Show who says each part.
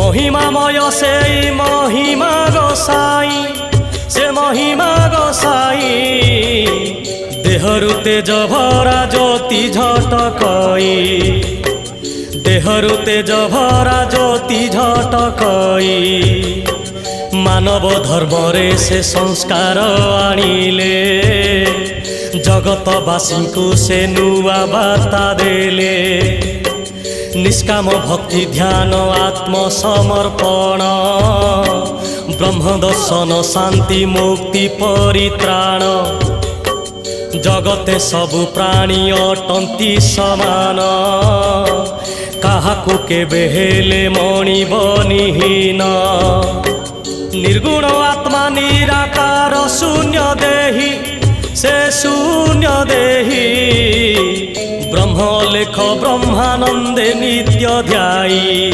Speaker 1: महिमामय से महिमा गोसाई से महिमा गोसाई देहरु तेज भरा ज्योति झटकई देहरु तेज भरा ज्योति झटकई मानव धर्म रे से संस्कार आनिले जगतवासी को से नुआ बार्ता देले निष्काम भक्ति ध्यान आत्मसमर्पण ब्रह्म दर्शन शांति मुक्ति परित्राण जगते सबु प्राणी अटंती समान काहाकु केबे हेले मणिबनिहीन निर्गुण आत्मा निराकार शून्य देही से शून्य देही ब्रह्म लेख ब्रह्मानंदे नित्य ध्यायी